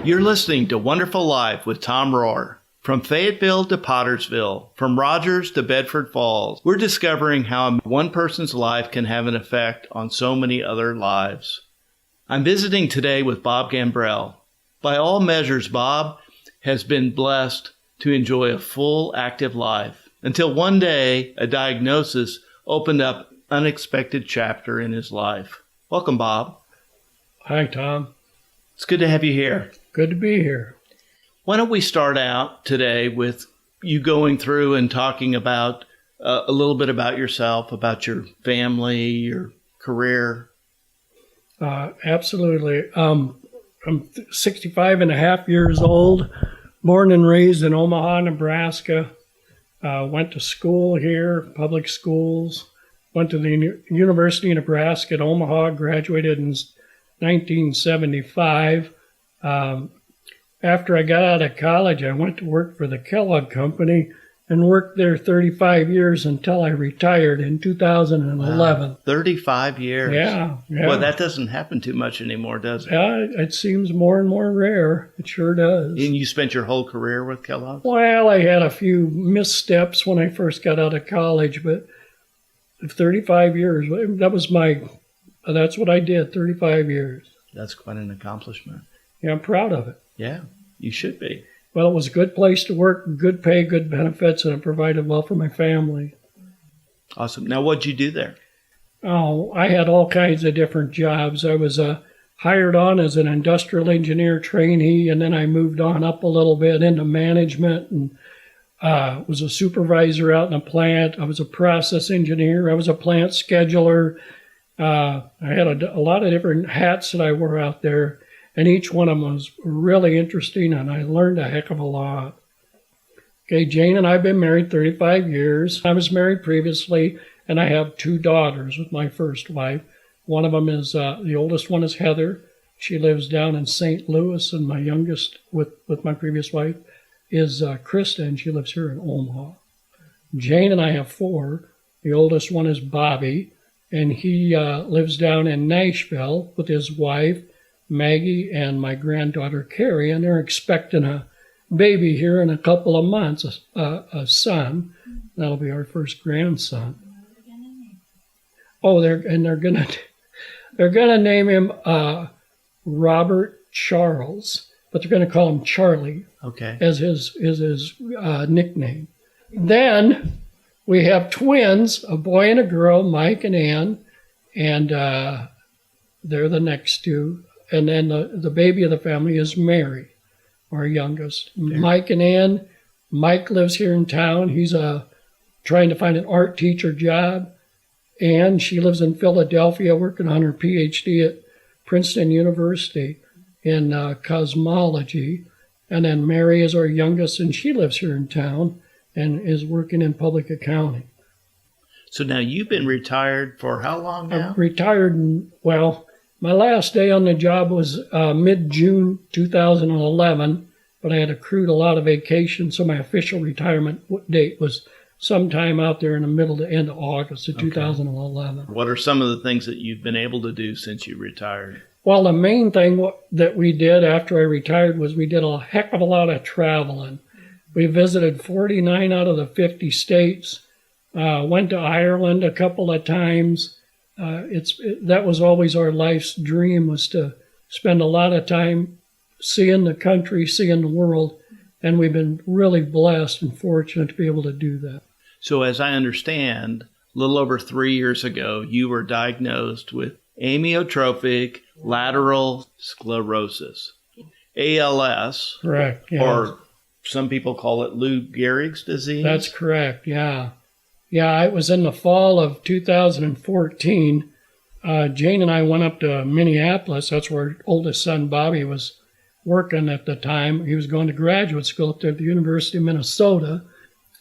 You're listening to Wonderful Life with Tom Rohr. From Fayetteville to Pottersville, from Rogers to Bedford Falls, we're discovering how one person's life can have an effect on so many other lives. I'm visiting today with Bob Gambrel. By all measures, Bob has been blessed to enjoy a full, active life until one day a diagnosis opened up an unexpected chapter in his life. Welcome, Bob. Hi, Tom. It's good to have you here. Good to be here. Why don't we start out today with you going through and talking about a little bit about yourself, about your family, your career? Absolutely. I'm 65 and a half years old, born and raised in Omaha, Nebraska. Went to school here, public schools. Went to the University of Nebraska at Omaha, graduated in 1975. After I got out of college, I went to work for the Kellogg Company and worked there 35 years until I retired in 2011. Wow, 35 years. Yeah. Well, that doesn't happen too much anymore, does it? Yeah, it seems more and more rare. It sure does. And you spent your whole career with Kellogg? Well, I had a few missteps when I first got out of college, but 35 years, that's what I did, 35 years. That's quite an accomplishment. Yeah, I'm proud of it. Yeah, you should be. Well, it was a good place to work, good pay, good benefits, and it provided well for my family. Awesome. Now, what'd you do there? Oh, I had all kinds of different jobs. I was hired on as an industrial engineer trainee, and then I moved on up a little bit into management and was a supervisor out in a plant. I was a process engineer. I was a plant scheduler. I had a lot of different hats that I wore out there, and each one of them was really interesting, and I learned a heck of a lot. Okay, Jane and I have been married 35 years. I was married previously, and I have two daughters with my first wife. One of them is, the oldest one is Heather. She lives down in St. Louis, and my youngest, with my previous wife, is Krista, and she lives here in Omaha. Jane and I have four. The oldest one is Bobby, and he lives down in Nashville with his wife, Maggie, and my granddaughter, Carrie, and they're expecting a baby here in a couple of months, a son. That'll be our first grandson. Oh, they're gonna name him Robert Charles, but they're gonna call him Charlie. Okay. As his nickname. Then we have twins, a boy and a girl, Mike and Ann, and they're the next two. And then the baby of the family is Mary, our youngest. Okay. Mike and Ann. Mike lives here in town. He's trying to find an art teacher job. Ann, she lives in Philadelphia working on her PhD at Princeton University in cosmology. And then Mary is our youngest, and she lives here in town and is working in public accounting. So now you've been retired for how long now? I've retired, my last day on the job was mid-June 2011, but I had accrued a lot of vacation, so my official retirement date was sometime out there in the middle to end of August of 2011. What are some of the things that you've been able to do since you retired? Well, the main thing that we did after I retired was we did a heck of a lot of traveling. We visited 49 out of the 50 states, went to Ireland a couple of times. That was always our life's dream, was to spend a lot of time seeing the country, seeing the world, and we've been really blessed and fortunate to be able to do that. So as I understand, a little over 3 years ago, you were diagnosed with amyotrophic lateral sclerosis, ALS. Correct, yeah. Or some people call it Lou Gehrig's disease. That's correct, yeah. Yeah, it was in the fall of 2014. Jane and I went up to Minneapolis. That's where our oldest son, Bobby, was working at the time. He was going to graduate school up there at the University of Minnesota.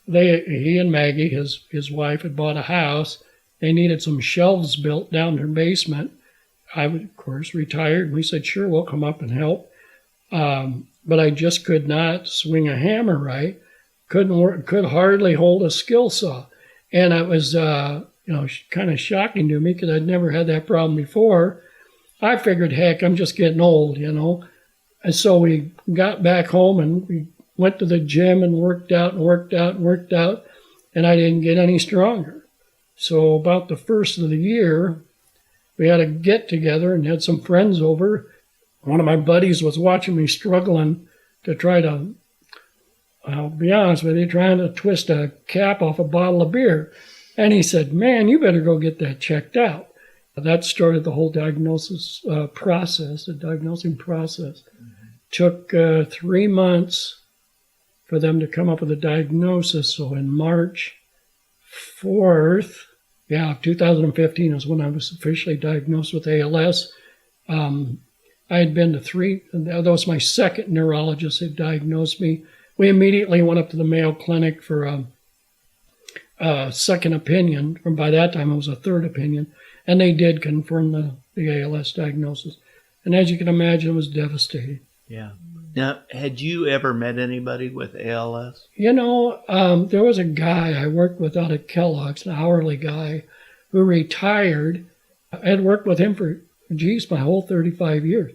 He and Maggie, his wife, had bought a house. They needed some shelves built down in their basement. I, of course, retired. We said, sure, we'll come up and help. But I just could not swing a hammer right. Could hardly hold a skill saw. And it was, kind of shocking to me because I'd never had that problem before. I figured, heck, I'm just getting old, And so we got back home and we went to the gym and worked out and worked out and worked out, and I didn't get any stronger. So about the first of the year, we had a get-together and had some friends over. One of my buddies was watching me struggling to try to, I'll be honest with you, trying to twist a cap off a bottle of beer. And he said, man, you better go get that checked out. That started the whole diagnosis process, the diagnosing process. Took 3 months for them to come up with a diagnosis. So in March 4th, 2015 is when I was officially diagnosed with ALS. I had been to 3, that was my second neurologist that diagnosed me. We immediately went up to the Mayo Clinic for a second opinion. And by that time, it was a third opinion. And they did confirm the ALS diagnosis. And as you can imagine, it was devastating. Yeah. Now, had you ever met anybody with ALS? You know, there was a guy I worked with out at Kellogg's, an hourly guy, who retired. I had worked with him for, my whole 35 years.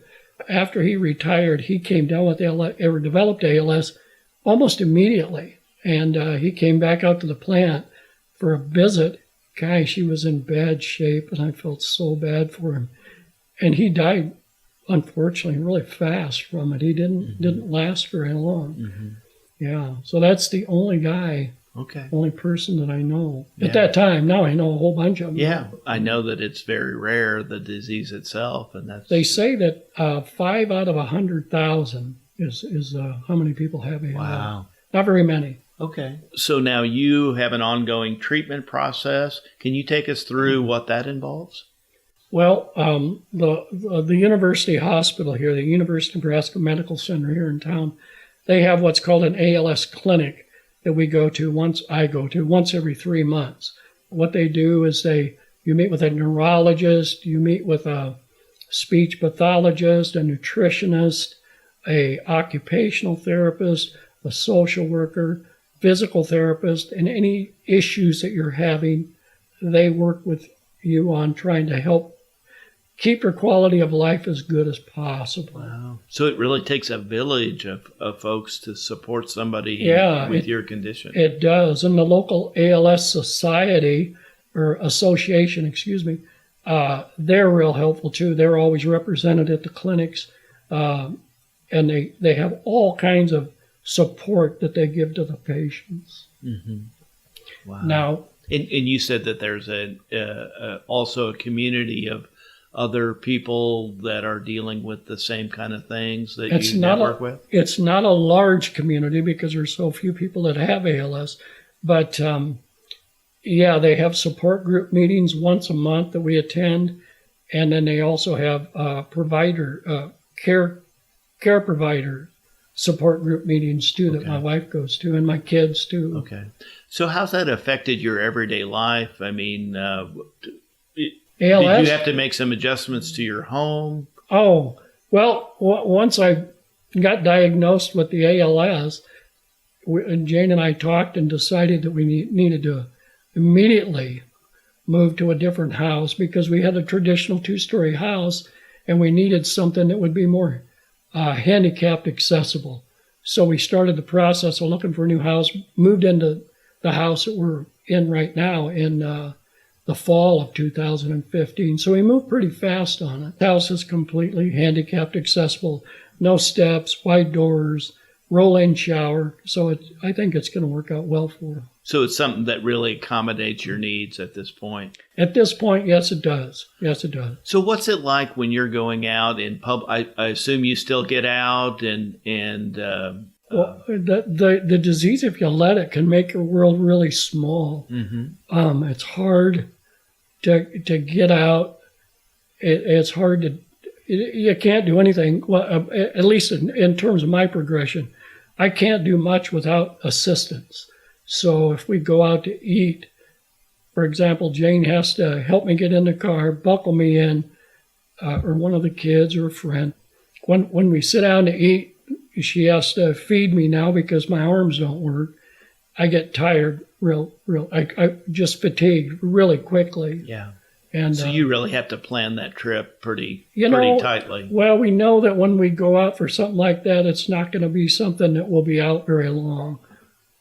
After he retired, he came down with ALS, or developed ALS almost immediately. And he came back out to the plant for a visit. Gosh, he was in bad shape, and I felt so bad for him. And he died, unfortunately, really fast from it. He didn't last very long. Yeah, so that's the only guy, only person that I know. At that time, now I know a whole bunch of them. Yeah, I know that it's very rare, the disease itself. And that's... They say that 5 out of 100,000 is how many people have ALS. Wow. Not very many. Okay. So now you have an ongoing treatment process. Can you take us through what that involves? Well, the University Hospital here, the University of Nebraska Medical Center here in town, they have what's called an ALS clinic that I go to once every 3 months. What they do is you meet with a neurologist, you meet with a speech pathologist, a nutritionist, a occupational therapist, a social worker, physical therapist, and any issues that you're having, they work with you on trying to help keep your quality of life as good as possible. Wow. So it really takes a village of folks to support somebody with your condition. It does. And the local ALS society, or association, they're real helpful too. They're always represented at the clinics, and they have all kinds of support that they give to the patients. Wow. Now, and you said that there's also a community of other people that are dealing with the same kind of things that you network with? It's not a large community because there's so few people that have ALS. But, they have support group meetings once a month that we attend. And then they also have care provider support group meetings too that my wife goes to, and my kids too. Okay. So how's that affected your everyday life? I mean, ALS? Did you have to make some adjustments to your home? Oh, well, once I got diagnosed with the ALS, Jane and I talked and decided that we needed to immediately move to a different house because we had a traditional 2-story house and we needed something that would be more handicapped accessible. So we started the process of looking for a new house, moved into the house that we're in right now in the fall of 2015. So we moved pretty fast on it. The house is completely handicapped accessible, no steps, wide doors, roll-in shower. So I think it's going to work out well for us. So it's something that really accommodates your needs at this point? At this point, yes, it does. Yes, it does. So what's it like when you're going out in public? I assume you still get out and well, the disease, if you let it, can make your world really small. It's hard to get out. It's hard to, you can't do anything. Well, at least in terms of my progression, I can't do much without assistance. So if we go out to eat, for example, Jane has to help me get in the car, buckle me in, or one of the kids or a friend. When we sit down to eat, she has to feed me now because my arms don't work. I get tired I just fatigue really quickly. Yeah. And so you really have to plan that trip pretty tightly. Well, we know that when we go out for something like that, it's not going to be something that will be out very long.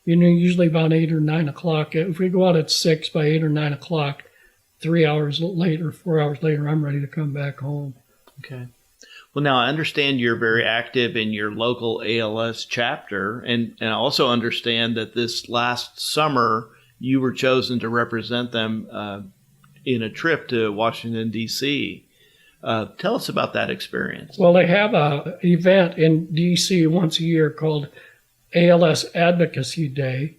Usually about 8 or 9 o'clock. If we go out at 6, by 8 or 9 o'clock, 3 hours later, 4 hours later, I'm ready to come back home. Okay. Well, now I understand you're very active in your local ALS chapter, and I also understand that this last summer you were chosen to represent them in a trip to Washington, D.C. Tell us about that experience. Well, they have an event in D.C. once a year called ALS Advocacy Day,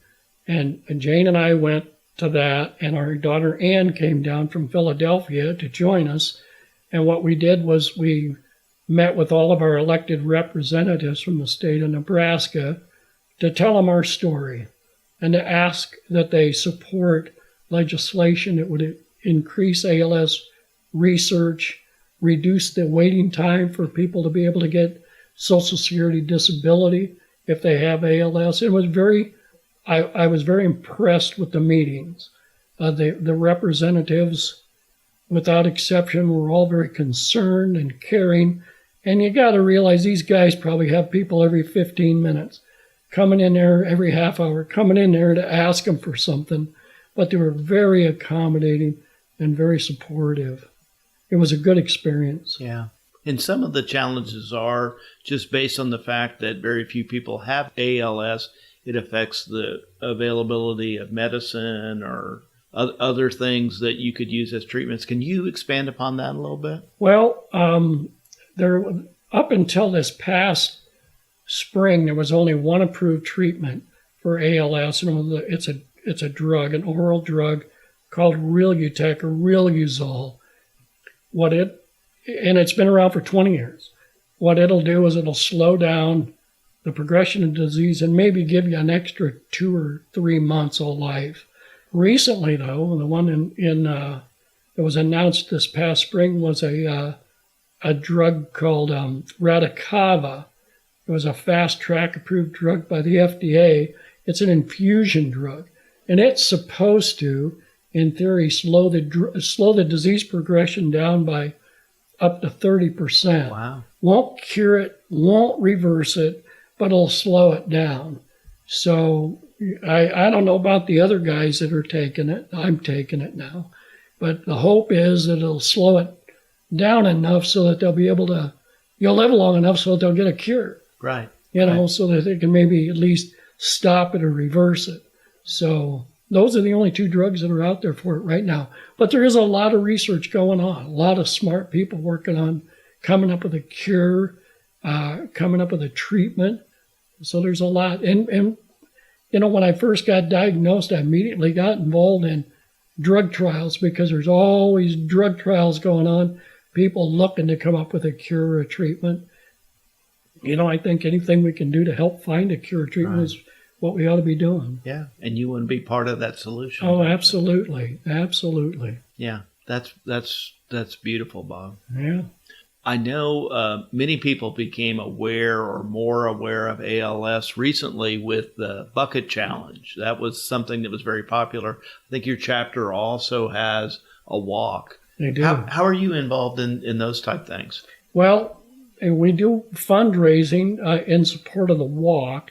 and Jane and I went to that, and our daughter Ann came down from Philadelphia to join us. And what we did was we met with all of our elected representatives from the state of Nebraska to tell them our story and to ask that they support legislation that would increase ALS research, reduce the waiting time for people to be able to get Social Security disability if they have ALS. It was I was very impressed with the meetings. The representatives, without exception, were all very concerned and caring. And you got to realize these guys probably have people every 15 minutes coming in there, every half hour, coming in there to ask them for something. But they were very accommodating and very supportive. It was a good experience. Yeah. And some of the challenges are just based on the fact that very few people have ALS. It affects the availability of medicine or other things that you could use as treatments. Can you expand upon that a little bit? Well, there up until this past spring, there was only one approved treatment for ALS, and it's a drug, an oral drug called Rilutec or Riluzole. And it's been around for 20 years. What it'll do is it'll slow down the progression of disease and maybe give you an extra 2 or 3 months of life. Recently, though, the one that was announced this past spring was a drug called Radicava. It was a fast-track approved drug by the FDA. It's an infusion drug, and it's supposed to, in theory, slow the disease progression down by up to 30%. Wow. Won't cure it, won't reverse it, but it'll slow it down. So I don't know about the other guys that are taking it. I'm taking it now. But the hope is that it'll slow it down enough so that they'll be able to, you'll live long enough so that they'll get a cure. Right. So that they can maybe at least stop it or reverse it. So those are the only 2 drugs that are out there for it right now. But there is a lot of research going on, a lot of smart people working on coming up with a cure, coming up with a treatment. So there's a lot. And when I first got diagnosed, I immediately got involved in drug trials because there's always drug trials going on, people looking to come up with a cure or a treatment. I think anything we can do to help find a cure or treatment is what we ought to be doing. Yeah, and you want to be part of that solution. Oh, absolutely. Absolutely. Yeah, that's beautiful, Bob. Yeah. I know many people became aware or more aware of ALS recently with the Bucket Challenge. That was something that was very popular. I think your chapter also has a walk. They do. How are you involved in those type things? Well, we do fundraising in support of the walk.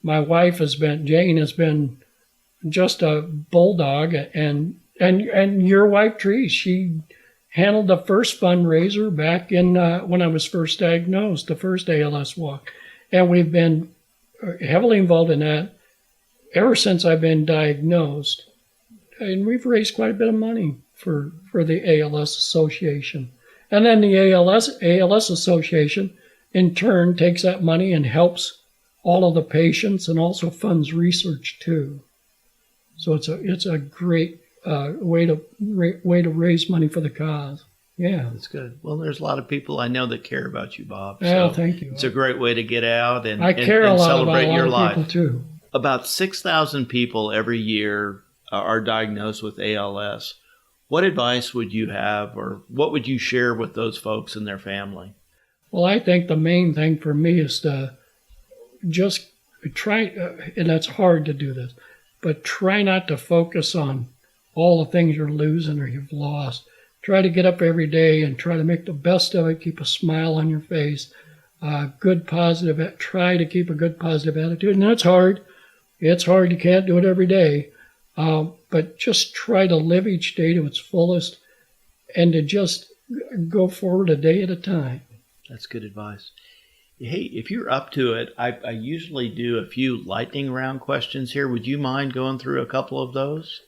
My wife Jane has been just a bulldog, and your wife, Tree, she handled the first fundraiser back in when I was first diagnosed, the first ALS walk. And we've been heavily involved in that ever since I've been diagnosed. And we've raised quite a bit of money for the ALS Association. And then the ALS Association, in turn, takes that money and helps all of the patients and also funds research, too. So it's a great way to raise money for the cause. Yeah, that's good. Well, there's a lot of people I know that care about you, Bob. Oh, thank you. It's a great way to get out and celebrate your life. People too. About 6,000 people every year are diagnosed with ALS. What advice would you have, or what would you share with those folks and their family? Well, I think the main thing for me is to just try, and that's hard to do this, but try not to focus on all the things you're losing or you've lost. try to get up every day and try to make the best of it. Keep a smile on your face. Try to keep a good positive attitude. And that's hard. It's hard. You can't do it every day. But just try to live each day to its fullest and to just go forward a day at a time. That's good advice. Hey, if you're up to it, I usually do a few lightning round questions here. Would you mind going through a couple of those?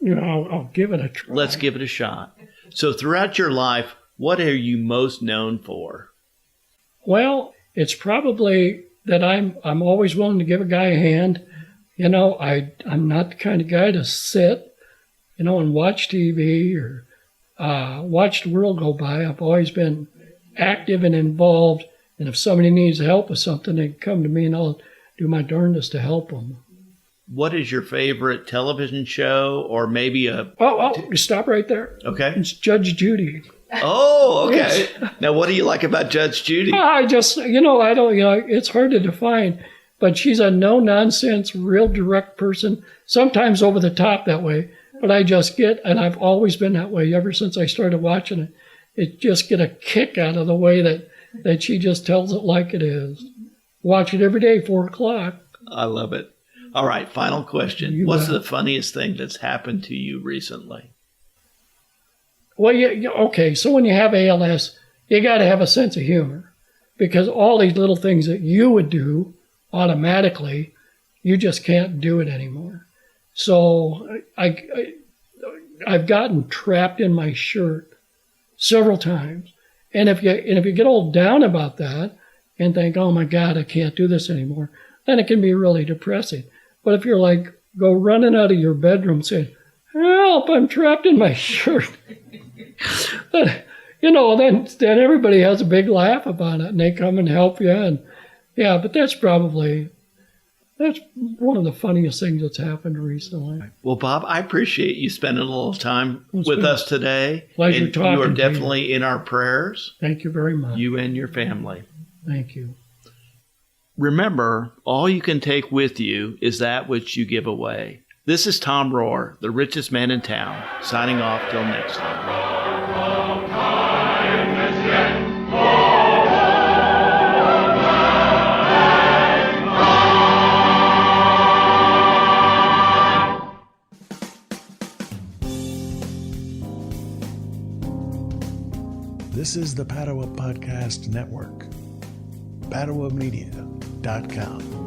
I'll give it a try. Let's give it a shot. So throughout your life, what are you most known for? Well, it's probably that I'm always willing to give a guy a hand. I'm not the kind of guy to sit, and watch TV or watch the world go by. I've always been active and involved. And if somebody needs help with something, they come to me and I'll do my darndest to help them. What is your favorite television show or maybe Stop right there. Okay. It's Judge Judy. Oh, okay. Yes. Now, what do you like about Judge Judy? It's hard to define, but she's a no-nonsense, real direct person, sometimes over the top that way, but and I've always been that way ever since I started watching it. It just get a kick out of the way that she just tells it like it is. Watch it every day, 4 o'clock. I love it. All right, final question. What's the funniest thing that's happened to you recently? Well, okay, so when you have ALS, you got to have a sense of humor because all these little things that you would do automatically, you just can't do it anymore. So I've gotten trapped in my shirt several times. And if you get all down about that and think, oh my God, I can't do this anymore, then it can be really depressing. But if you're like, go running out of your bedroom saying, help, I'm trapped in my shirt, then everybody has a big laugh about it and they come and help you. And yeah, but that's one of the funniest things that's happened recently. Well, Bob, I appreciate you spending a little time with us today. Pleasure talking to you. You are definitely in our prayers. Thank you very much. You and your family. Thank you. Remember, all you can take with you is that which you give away. This is Tom Rohr, the richest man in town, signing off till next time. This is the Padua Podcast Network. PaduaMedia.com.